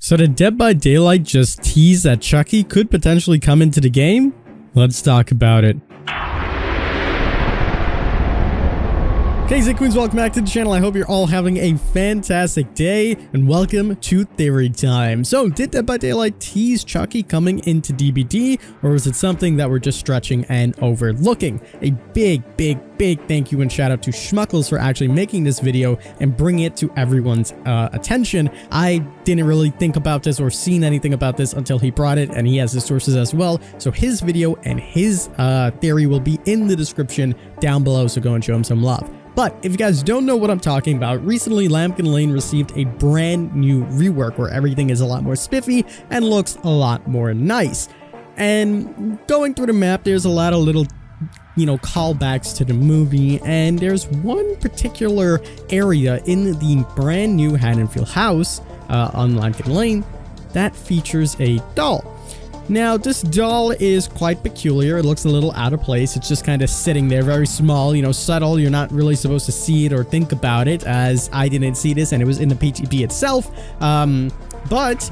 So did Dead by Daylight just tease that Chucky could potentially come into the game? Let's talk about it. Okay, Queens, welcome back to the channel. I hope you're all having a fantastic day, and welcome to Theory Time. So, did Dead by Daylight tease Chucky coming into DBD, or was it something that we're just stretching and overlooking? A big thank you and shout out to Schmuckles for actually making this video and bringing it to everyone's attention. I didn't really think about this or seen anything about this until he brought it, and he has his sources as well. So his video and his theory will be in the description down below, so go and show him some love. But if you guys don't know what I'm talking about, recently Lambkin Lane received a brand new rework where everything is a lot more spiffy and looks a lot more nice. And going through the map, there's a lot of little, callbacks to the movie, and there's one particular area in the brand new Haddonfield house on Lambkin Lane that features a doll. Now, this doll is quite peculiar. It looks a little out of place. It's just kind of sitting there, very small, subtle. You're not really supposed to see it or think about it, as I didn't see this, and it was in the PTP itself. But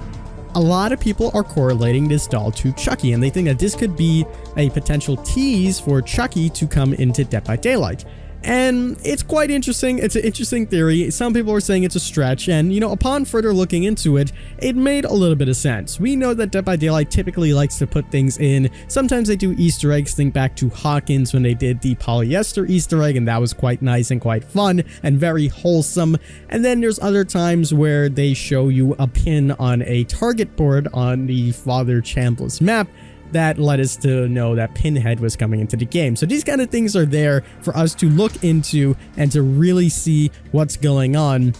a lot of people are correlating this doll to Chucky, and they think that this could be a potential tease for Chucky to come into Dead by Daylight. And it's quite interesting. It's an interesting theory. Some people are saying it's a stretch, and upon further looking into it, it made a little bit of sense. We know that Dead by Daylight typically likes to put things in. Sometimes they do Easter eggs. Think back to Hawkins when they did the polyester Easter egg, and that was quite nice and quite fun and very wholesome. And then there's other times where they show you a pin on a target board on the Father Chambliss map that led us to know that Pinhead was coming into the game. So these kind of things are there for us to look into and to really see what's going on.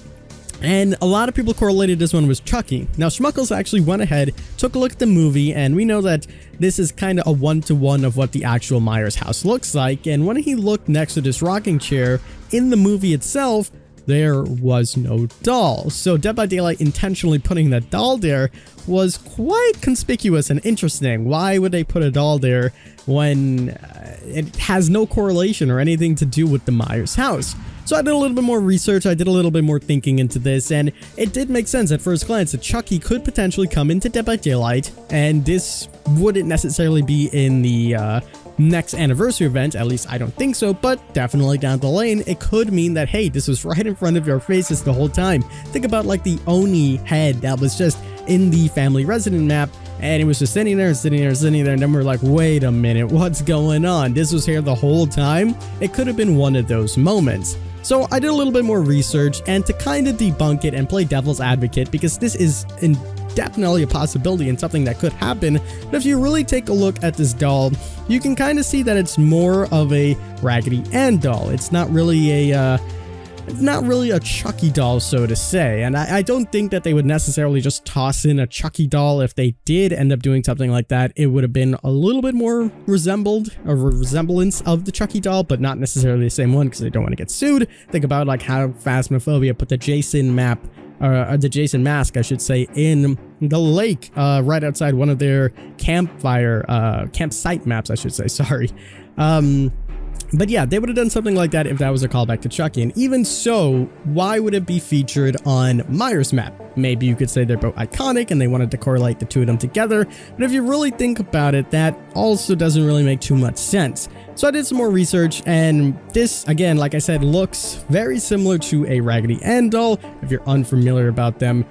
And a lot of people correlated this one with Chucky. Now, Schmuckles actually went ahead, took a look at the movie, and we know that this is kind of a one-to-one of what the actual Myers house looks like. And when he looked next to this rocking chair in the movie itself, there was no doll. So Dead by Daylight intentionally putting that doll there was quite conspicuous and interesting. Why would they put a doll there when it has no correlation or anything to do with the Myers house? So I did a little bit more research, I did a little bit more thinking into this, and it did make sense at first glance that Chucky could potentially come into Dead by Daylight, and this wouldn't necessarily be in the next anniversary event. At least I don't think so, but definitely down the lane it could mean that, hey, this was right in front of your faces the whole time. Think about like the Oni head that was just in the family resident map, and it was just sitting there, and then we're like, wait a minute, what's going on? This was here the whole time? It could have been one of those moments. So I did a little bit more research, and to kind of debunk it and play devil's advocate, because this is definitely a possibility and something that could happen. But if you really take a look at this doll, you can kind of see that it's more of a Raggedy Ann doll. It's not really a Chucky doll, so to say. And I don't think that they would necessarily just toss in a Chucky doll. If they did end up doing something like that, it would have been a little bit more resemblance of the Chucky doll, but not necessarily the same one, because they don't want to get sued. Think about like how Phasmophobia put the Jason map, the Jason mask, I should say, in the lake right outside one of their campsite maps, I should say, sorry. But yeah, they would have done something like that if that was a callback to Chucky. And even so, why would it be featured on Myers' map? Maybe you could say they're both iconic and they wanted to correlate the two of them together. But if you really think about it, that also doesn't really make too much sense. So I did some more research, and this, again, like I said, looks very similar to a Raggedy Ann doll. If you're unfamiliar about them,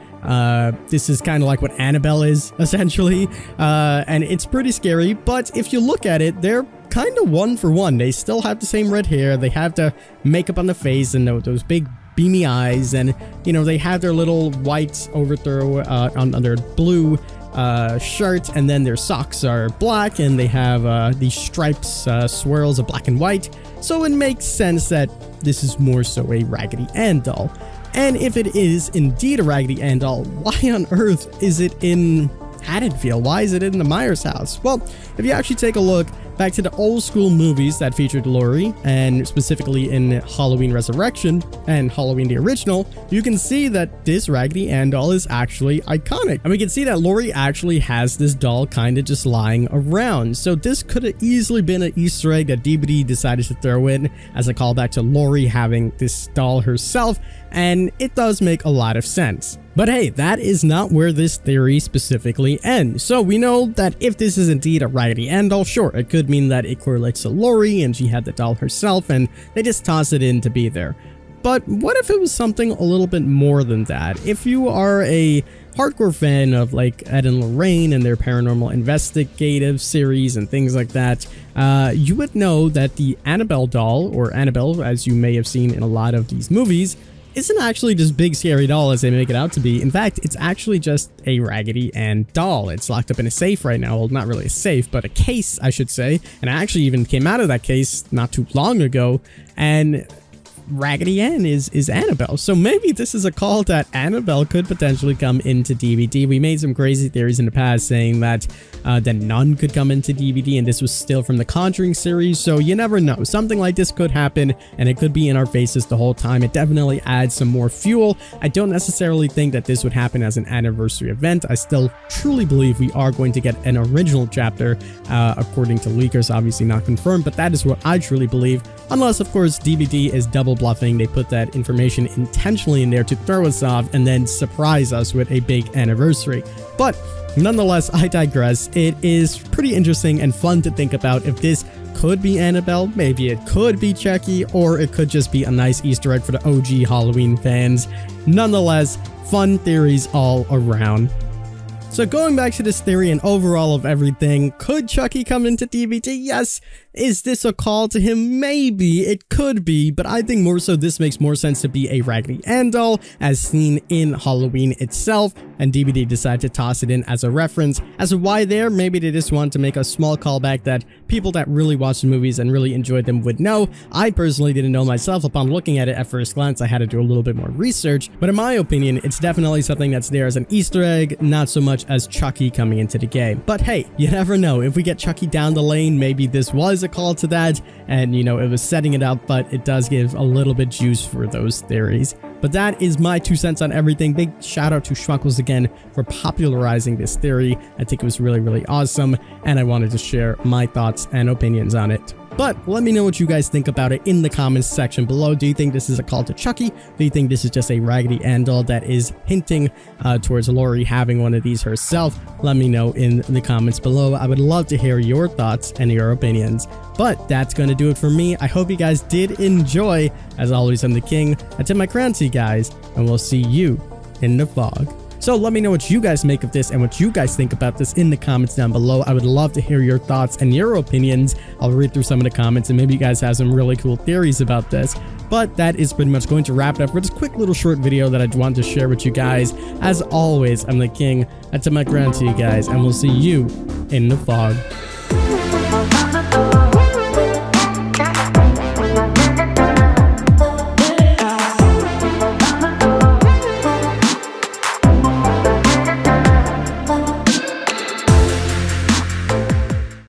this is kind of like what Annabelle is, essentially. And it's pretty scary, but if you look at it, they're kind of one for one. They still have the same red hair, they have the makeup on the face and those big beamy eyes, and they have their little white overthrow on their blue shirt, and then their socks are black, and they have these stripes, swirls of black and white. So it makes sense that this is more so a Raggedy Ann doll. And if it is indeed a Raggedy Ann doll, why on earth is it in Haddonfield? Why is it in the Myers house? Well, if you actually take a look back to the old school movies that featured Laurie, and specifically in Halloween Resurrection and Halloween the original, you can see that this Raggedy Ann doll is actually iconic. And we can see that Laurie actually has this doll kind of just lying around. So this could have easily been an Easter egg that DBD decided to throw in as a callback to Laurie having this doll herself, and it does make a lot of sense. But hey, that is not where this theory specifically ends. So we know that if this is indeed a Raggedy Ann doll, sure, it could mean that it correlates to Laurie and she had the doll herself and they just toss it in to be there. But what if it was something a little bit more than that? If you are a hardcore fan of like Ed and Lorraine and their paranormal investigative series and things like that, you would know that the Annabelle doll, or Annabelle as you may have seen in a lot of these movies, isn't actually this big scary doll as they make it out to be. In fact, it's actually just a Raggedy Ann doll. It's locked up in a safe right now. Well, not really a safe, but a case, I should say. And I actually even came out of that case not too long ago, and Raggedy Ann is Annabelle. So maybe this is a call that Annabelle could potentially come into DBD. We made some crazy theories in the past saying that the Nun could come into DBD, and this was still from the Conjuring series, so you never know. Something like this could happen, and it could be in our faces the whole time. It definitely adds some more fuel. I don't necessarily think that this would happen as an anniversary event. I still truly believe we are going to get an original chapter, according to leakers, obviously not confirmed, but that is what I truly believe. Unless, of course, DBD is double bluffing. They put that information intentionally in there to throw us off and then surprise us with a big anniversary. But nonetheless, I digress. It is pretty interesting and fun to think about if this could be Annabelle, maybe it could be Chucky, or it could just be a nice Easter egg for the OG Halloween fans. Nonetheless, fun theories all around. So going back to this theory and overall of everything, could Chucky come into DBD? Yes. Is this a call to him? Maybe. It could be, but I think more so this makes more sense to be a Raggedy Ann doll as seen in Halloween itself, and DBD decided to toss it in as a reference. As to why there, maybe they just want to make a small callback that people that really watch the movies and really enjoyed them would know. I personally didn't know myself. Upon looking at it at first glance, I had to do a little bit more research, but in my opinion, it's definitely something that's there as an Easter egg, not so much as Chucky coming into the game. But hey, you never know. If we get Chucky down the lane, maybe this was a call to that, and you know, it was setting it up, but it does give a little bit juice for those theories. But that is my 2 cents on everything. Big shout out to Schmuckles again for popularizing this theory. I think it was really, really awesome, and I wanted to share my thoughts and opinions on it. But let me know what you guys think about it in the comments section below. Do you think this is a call to Chucky? Do you think this is just a Raggedy Ann doll that is hinting towards Laurie having one of these herself? Let me know in the comments below. I would love to hear your thoughts and your opinions. But that's going to do it for me. I hope you guys did enjoy. As always, I'm the king. I tip my crown to you guys, and we'll see you in the fog. So let me know what you guys make of this and what you guys think about this in the comments down below. I would love to hear your thoughts and your opinions. I'll read through some of the comments and maybe you guys have some really cool theories about this. But that is pretty much going to wrap it up for this quick little short video that I wanted to share with you guys. As always, I'm the king. I tip my crown to you guys, and we'll see you in the fog.